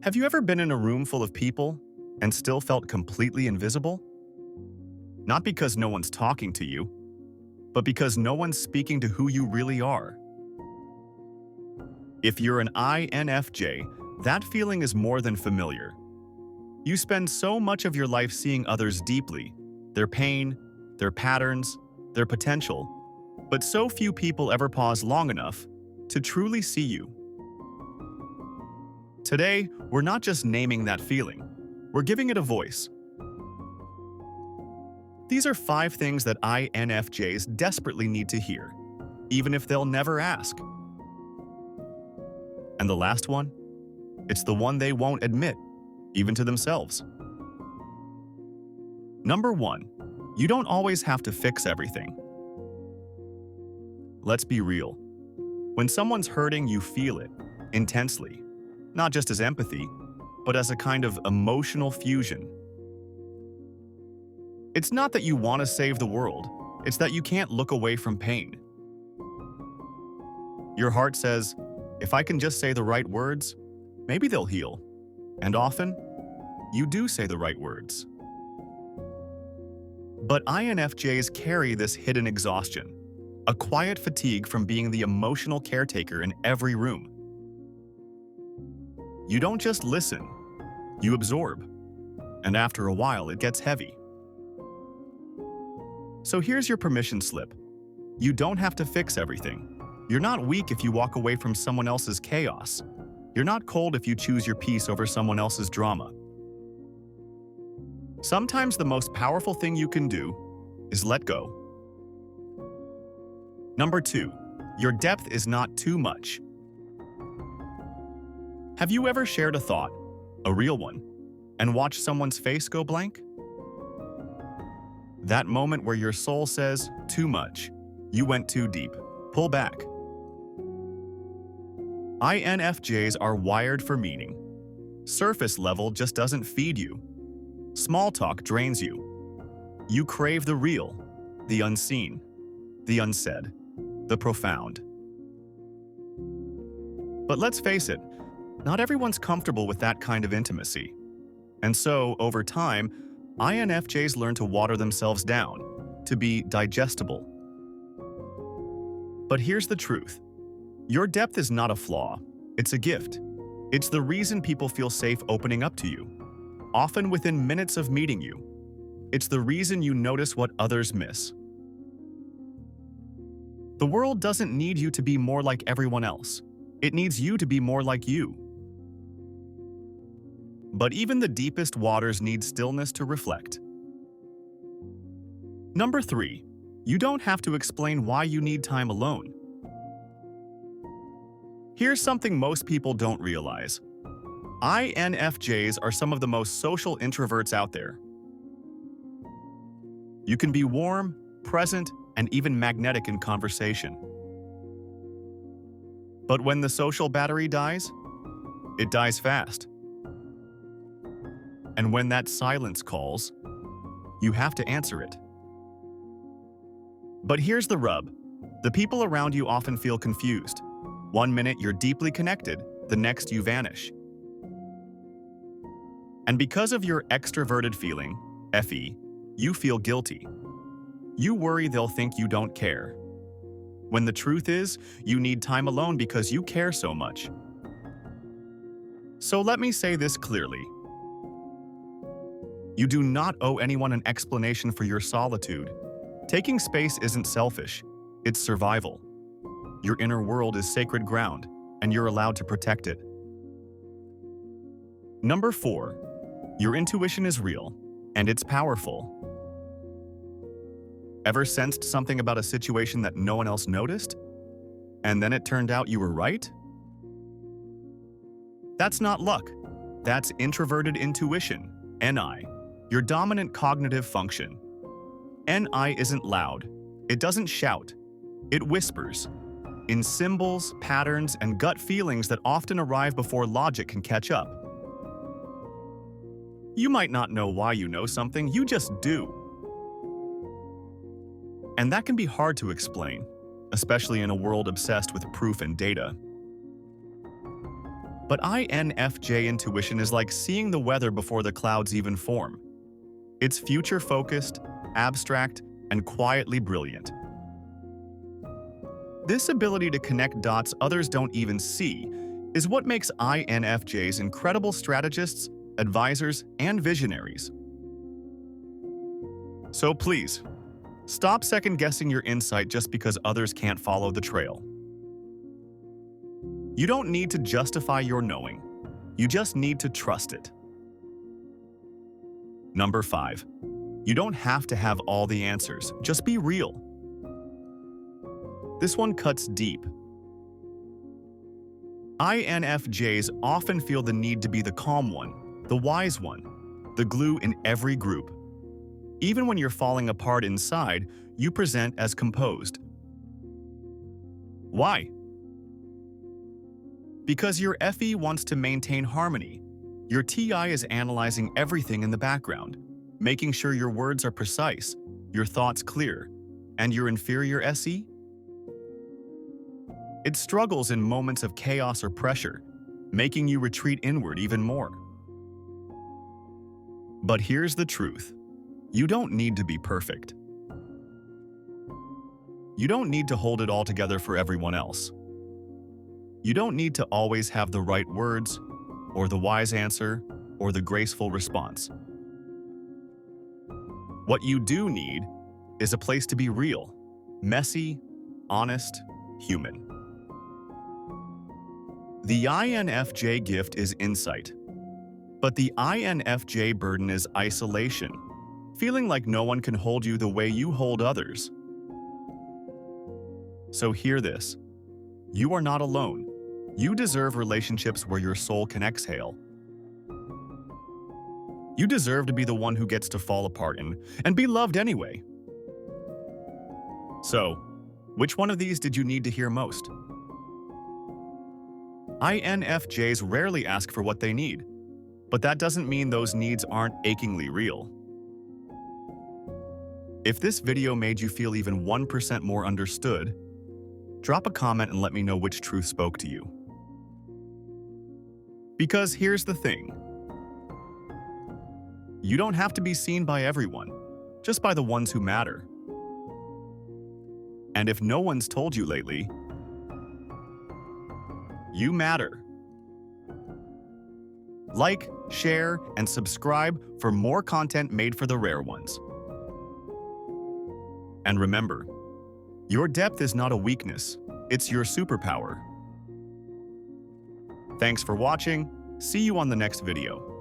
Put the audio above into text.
Have you ever been in a room full of people and still felt completely invisible? Not because no one's talking to you, but because no one's speaking to who you really are. If you're an INFJ, that feeling is more than familiar. You spend so much of your life seeing others deeply, their pain, their patterns, their potential, but so few people ever pause long enough to truly see you. Today, we're not just naming that feeling, we're giving it a voice. These are 5 things that INFJs desperately need to hear, even if they'll never ask. And the last one? It's the one they won't admit, even to themselves. Number 1, you don't always have to fix everything. Let's be real. When someone's hurting, you feel it, intensely. Not just as empathy, but as a kind of emotional fusion. It's not that you want to save the world, it's that you can't look away from pain. Your heart says, if I can just say the right words, maybe they'll heal. And often, you do say the right words. But INFJs carry this hidden exhaustion, a quiet fatigue from being the emotional caretaker in every room. You don't just listen, you absorb. And after a while, it gets heavy. So here's your permission slip. You don't have to fix everything. You're not weak if you walk away from someone else's chaos. You're not cold if you choose your peace over someone else's drama. Sometimes the most powerful thing you can do is let go. Number 2, your depth is not too much. Have you ever shared a thought, a real one, and watched someone's face go blank? That moment where your soul says, too much, you went too deep, pull back. INFJs are wired for meaning. Surface level just doesn't feed you. Small talk drains you. You crave the real, the unseen, the unsaid, the profound. But let's face it, not everyone's comfortable with that kind of intimacy. And so, over time, INFJs learn to water themselves down, to be digestible. But here's the truth. Your depth is not a flaw, it's a gift. It's the reason people feel safe opening up to you, often within minutes of meeting you. It's the reason you notice what others miss. The world doesn't need you to be more like everyone else. It needs you to be more like you. But even the deepest waters need stillness to reflect. Number 3, you don't have to explain why you need time alone. Here's something most people don't realize. INFJs are some of the most social introverts out there. You can be warm, present, and even magnetic in conversation. But when the social battery dies, it dies fast. And when that silence calls, you have to answer it. But here's the rub. The people around you often feel confused. One minute you're deeply connected, the next you vanish. And because of your extroverted feeling, FE, you feel guilty. You worry they'll think you don't care. When the truth is, you need time alone because you care so much. So let me say this clearly. You do not owe anyone an explanation for your solitude. Taking space isn't selfish, it's survival. Your inner world is sacred ground, and you're allowed to protect it. Number 4, your intuition is real, and it's powerful. Ever sensed something about a situation that no one else noticed? And then it turned out you were right? That's not luck. That's introverted intuition, NI. Your dominant cognitive function. NI isn't loud. It doesn't shout. It whispers. In symbols, patterns, and gut feelings that often arrive before logic can catch up. You might not know why you know something, you just do. And that can be hard to explain, especially in a world obsessed with proof and data. But INFJ intuition is like seeing the weather before the clouds even form. It's future-focused, abstract, and quietly brilliant. This ability to connect dots others don't even see is what makes INFJs incredible strategists, advisors, and visionaries. So please, stop second-guessing your insight just because others can't follow the trail. You don't need to justify your knowing. You just need to trust it. Number 5. You don't have to have all the answers. Just be real. This one cuts deep. INFJs often feel the need to be the calm one, the wise one, the glue in every group. Even when you're falling apart inside, you present as composed. Why? Because your FE wants to maintain harmony. Your TI is analyzing everything in the background, making sure your words are precise, your thoughts clear, and your inferior SE? It struggles in moments of chaos or pressure, making you retreat inward even more. But here's the truth. You don't need to be perfect. You don't need to hold it all together for everyone else. You don't need to always have the right words, or the wise answer, or the graceful response. What you do need is a place to be real, messy, honest, human. The INFJ gift is insight, but the INFJ burden is isolation, feeling like no one can hold you the way you hold others. So hear this. You are not alone. You deserve relationships where your soul can exhale. You deserve to be the one who gets to fall apart and be loved anyway. So, which one of these did you need to hear most? INFJs rarely ask for what they need, but that doesn't mean those needs aren't achingly real. If this video made you feel even 1% more understood, drop a comment and let me know which truth spoke to you. Because here's the thing. You don't have to be seen by everyone, just by the ones who matter. And if no one's told you lately, you matter. Like, share, and subscribe for more content made for the rare ones. And remember, your depth is not a weakness, it's your superpower. Thanks for watching. See you on the next video.